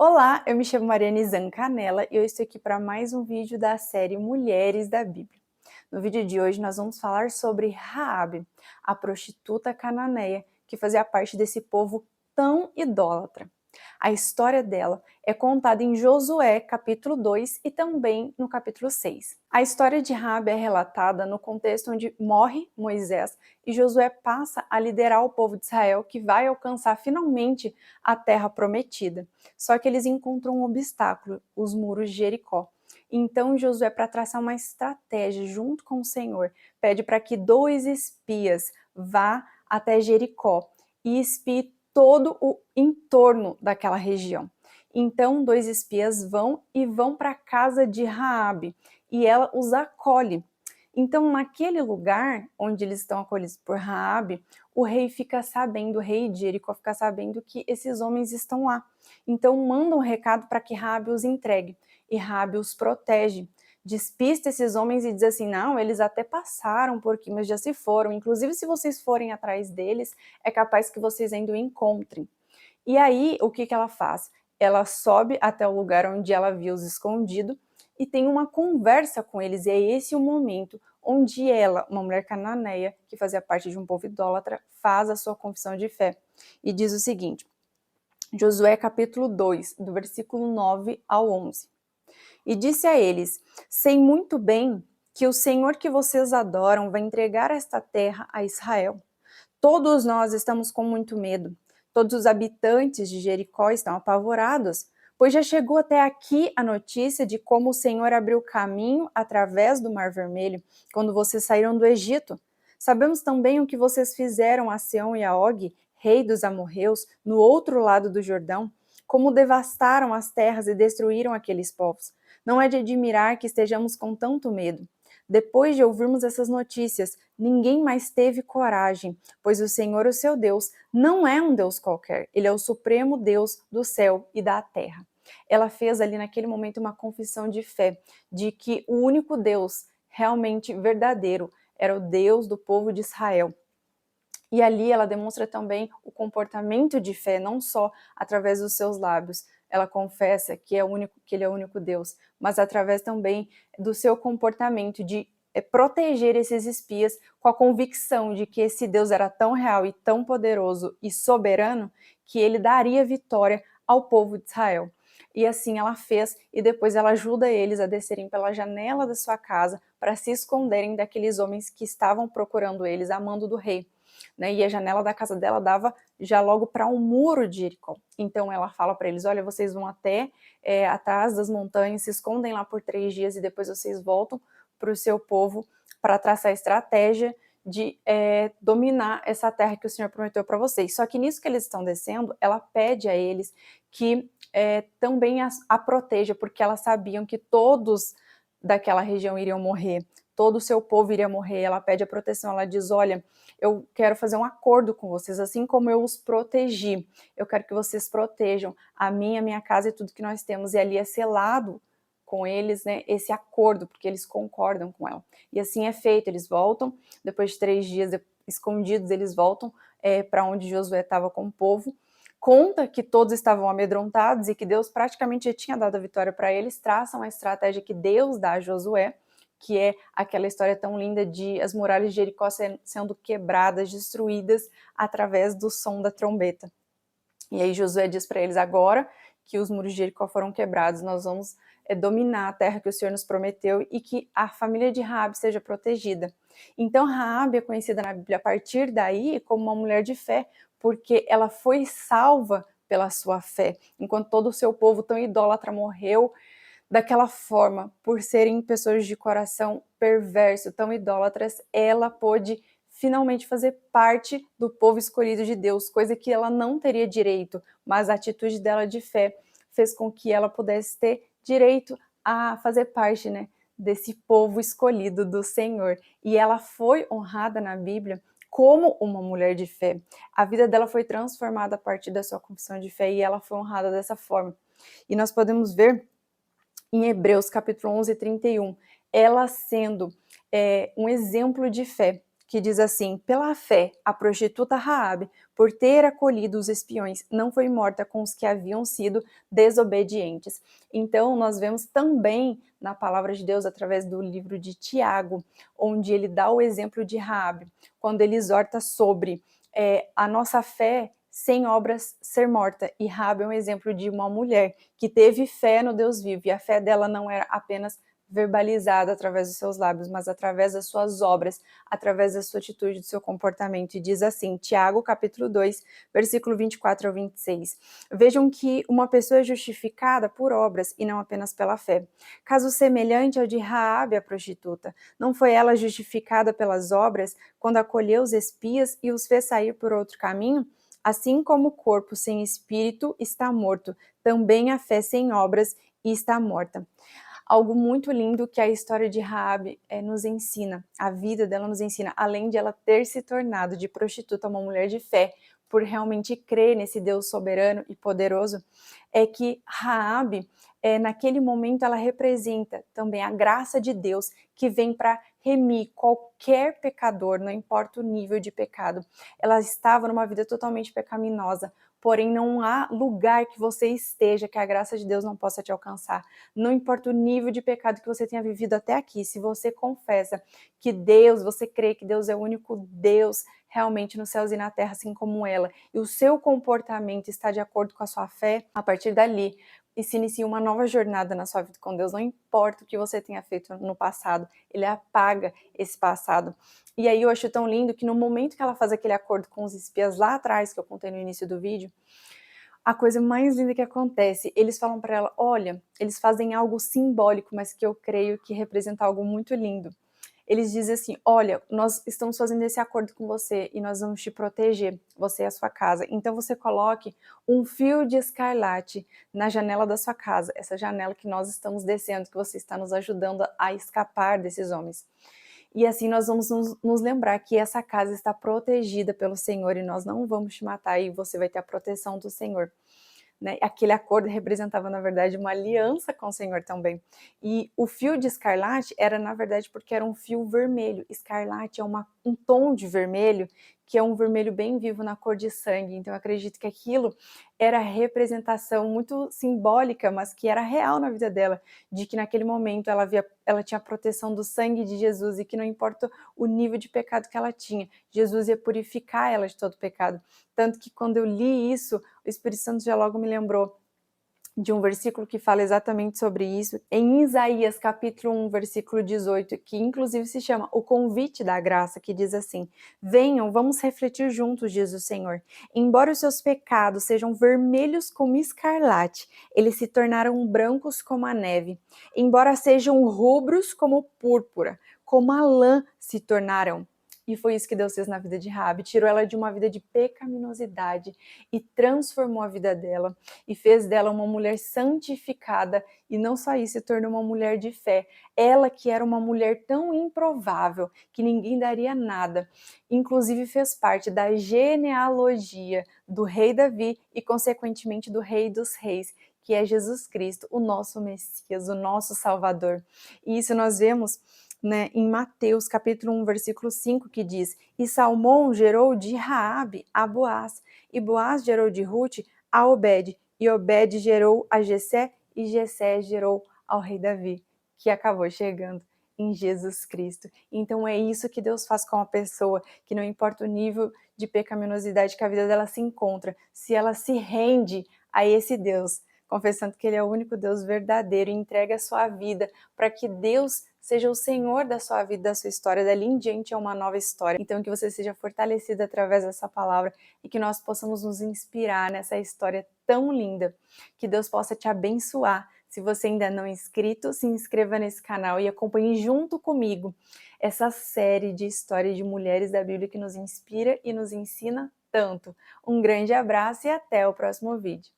Olá, eu me chamo Mariane Zancanella e eu estou aqui para mais um vídeo da série Mulheres da Bíblia. No vídeo de hoje nós vamos falar sobre Raabe, a prostituta cananeia que fazia parte desse povo tão idólatra. A história dela é contada em Josué, capítulo 2 e também no capítulo 6. A história de Raabe é relatada no contexto onde morre Moisés e Josué passa a liderar o povo de Israel que vai alcançar finalmente a terra prometida. Só que eles encontram um obstáculo, os muros de Jericó. Então Josué, para traçar uma estratégia junto com o Senhor, pede para que 2 espias vá até Jericó e espiem todo o entorno daquela região. Então 2 espias vão para a casa de Raabe e ela os acolhe. Então naquele lugar onde eles estão acolhidos por Raabe, o rei fica sabendo, o rei de Jericó fica sabendo que esses homens estão lá. Então manda um recado para que Raabe os entregue e Raabe os protege. Despista esses homens e diz assim: não, eles até passaram por aqui, mas já se foram. Inclusive, se vocês forem atrás deles, é capaz que vocês ainda o encontrem. E aí, o que ela faz? Ela sobe até o lugar onde ela viu os escondidos e tem uma conversa com eles. E é esse o momento onde ela, uma mulher cananeia, que fazia parte de um povo idólatra, faz a sua confissão de fé. E diz o seguinte, Josué capítulo 2, do versículo 9 ao 11. E disse a eles: sei muito bem que o Senhor que vocês adoram vai entregar esta terra a Israel. Todos nós estamos com muito medo. Todos os habitantes de Jericó estão apavorados, pois já chegou até aqui a notícia de como o Senhor abriu caminho através do Mar Vermelho, quando vocês saíram do Egito. Sabemos também o que vocês fizeram a Seom e a Og, rei dos amorreus, no outro lado do Jordão, como devastaram as terras e destruíram aqueles povos. Não é de admirar que estejamos com tanto medo. Depois de ouvirmos essas notícias, ninguém mais teve coragem, pois o Senhor, o seu Deus, não é um Deus qualquer, ele é o supremo Deus do céu e da terra. Ela fez ali naquele momento uma confissão de fé, de que o único Deus realmente verdadeiro era o Deus do povo de Israel. E ali ela demonstra também o comportamento de fé, não só através dos seus lábios. Ela confessa que ele é o único Deus, mas através também do seu comportamento de proteger esses espias com a convicção de que esse Deus era tão real e tão poderoso e soberano que ele daria vitória ao povo de Israel. E assim ela fez, e depois ela ajuda eles a descerem pela janela da sua casa para se esconderem daqueles homens que estavam procurando eles a mando do rei. Né, e a janela da casa dela dava já logo para um muro de Jericó. Então ela fala para eles: olha, vocês vão até atrás das montanhas, se escondem lá por 3 dias e depois vocês voltam para o seu povo para traçar a estratégia de dominar essa terra que o Senhor prometeu para vocês. Só que nisso que eles estão descendo, ela pede a eles que também a proteja, porque elas sabiam que todos daquela região iriam morrer, todo o seu povo iria morrer. Ela pede a proteção, ela diz: olha, eu quero fazer um acordo com vocês, assim como eu os protegi, eu quero que vocês protejam a minha casa e tudo que nós temos. E ali é selado com eles, né, esse acordo, porque eles concordam com ela. E assim é feito, eles voltam, depois de 3 dias escondidos, eles voltam para onde Josué estava com o povo, conta que todos estavam amedrontados e que Deus praticamente já tinha dado a vitória para eles, traçam a estratégia que Deus dá a Josué, que é aquela história tão linda de as muralhas de Jericó sendo quebradas, destruídas através do som da trombeta. E aí Josué diz para eles: agora que os muros de Jericó foram quebrados, nós vamos dominar a terra que o Senhor nos prometeu e que a família de Raabe seja protegida. Então Raabe é conhecida na Bíblia a partir daí como uma mulher de fé, porque ela foi salva pela sua fé, enquanto todo o seu povo tão idólatra morreu daquela forma, por serem pessoas de coração perverso, tão idólatras. Ela pôde finalmente fazer parte do povo escolhido de Deus, coisa que ela não teria direito, mas a atitude dela de fé fez com que ela pudesse ter direito a fazer parte, né, desse povo escolhido do Senhor. E ela foi honrada na Bíblia como uma mulher de fé. A vida dela foi transformada a partir da sua confissão de fé e ela foi honrada dessa forma. E nós podemos ver em Hebreus capítulo 11, 31, ela sendo um exemplo de fé. que diz assim: pela fé, a prostituta Raabe, por ter acolhido os espiões, não foi morta com os que haviam sido desobedientes. Então, nós vemos também na palavra de Deus, através do livro de Tiago, onde ele dá o exemplo de Raabe, quando ele exorta sobre a nossa fé sem obras ser morta. E Raabe é um exemplo de uma mulher que teve fé no Deus vivo, e a fé dela não era apenas verbalizada através dos seus lábios, mas através das suas obras, através da sua atitude, do seu comportamento. E diz assim, Tiago, capítulo 2, versículo 24 ao 26. Vejam que uma pessoa é justificada por obras e não apenas pela fé. Caso semelhante ao de Raabe, a prostituta. Não foi ela justificada pelas obras quando acolheu os espias e os fez sair por outro caminho? Assim como o corpo sem espírito está morto, também a fé sem obras está morta. Algo muito lindo que a história de Raabe nos ensina, a vida dela nos ensina, além de ela ter se tornado de prostituta uma mulher de fé, por realmente crer nesse Deus soberano e poderoso, é que Raabe, naquele momento, ela representa também a graça de Deus que vem para remir qualquer pecador, não importa o nível de pecado. Ela estava numa vida totalmente pecaminosa, porém não há lugar que você esteja que a graça de Deus não possa te alcançar. Não importa o nível de pecado que você tenha vivido até aqui, se você confessa que Deus, você crê que Deus é o único Deus realmente nos céus e na terra, assim como ela, e o seu comportamento está de acordo com a sua fé, a partir dali, e se inicia uma nova jornada na sua vida com Deus, não importa o que você tenha feito no passado, ele apaga esse passado. E aí eu acho tão lindo que no momento que ela faz aquele acordo com os espias lá atrás, que eu contei no início do vídeo, a coisa mais linda que acontece, eles falam para ela, olha, eles fazem algo simbólico, mas que eu creio que representa algo muito lindo. Eles dizem assim, olha, nós estamos fazendo esse acordo com você e nós vamos te proteger, você e a sua casa. Então você coloque um fio de escarlate na janela da sua casa, essa janela que nós estamos descendo, que você está nos ajudando a escapar desses homens. E assim nós vamos nos lembrar que essa casa está protegida pelo Senhor e nós não vamos te matar e você vai ter a proteção do Senhor. Né? Aquele acordo representava, na verdade, uma aliança com o Senhor também. E o fio de escarlate era, na verdade, porque era um fio vermelho. Escarlate é um tom de vermelho, que é um vermelho bem vivo na cor de sangue. Então, eu acredito que aquilo era representação muito simbólica, mas que era real na vida dela, de que naquele momento ela tinha a proteção do sangue de Jesus e que não importa o nível de pecado que ela tinha, Jesus ia purificar ela de todo pecado. Tanto que quando eu li isso, o Espírito Santo já logo me lembrou de um versículo que fala exatamente sobre isso, em Isaías capítulo 1, versículo 18, que inclusive se chama o convite da graça, que diz assim, venham, vamos refletir juntos, diz o Senhor, embora os seus pecados sejam vermelhos como escarlate, eles se tornaram brancos como a neve, embora sejam rubros como púrpura, como a lã se tornarão. E foi isso que Deus fez na vida de Raabe, tirou ela de uma vida de pecaminosidade e transformou a vida dela e fez dela uma mulher santificada e não só isso, se tornou uma mulher de fé. Ela que era uma mulher tão improvável que ninguém daria nada, inclusive fez parte da genealogia do rei Davi e consequentemente do rei dos reis, que é Jesus Cristo, o nosso Messias, o nosso Salvador. E isso nós vemos em Mateus capítulo 1, versículo 5, que diz, e Salmão gerou de Raabe a Boaz, e Boaz gerou de Rute a Obed, e Obed gerou a Jessé, e Jessé gerou ao rei Davi, que acabou chegando em Jesus Cristo. Então é isso que Deus faz com a pessoa, que não importa o nível de pecaminosidade que a vida dela se encontra, se ela se rende a esse Deus, confessando que Ele é o único Deus verdadeiro e entrega a sua vida para que Deus seja o Senhor da sua vida, da sua história, dali em diante é uma nova história. Então que você seja fortalecida através dessa palavra e que nós possamos nos inspirar nessa história tão linda, que Deus possa te abençoar. Se você ainda não é inscrito, se inscreva nesse canal e acompanhe junto comigo essa série de histórias de mulheres da Bíblia que nos inspira e nos ensina tanto. Um grande abraço e até o próximo vídeo.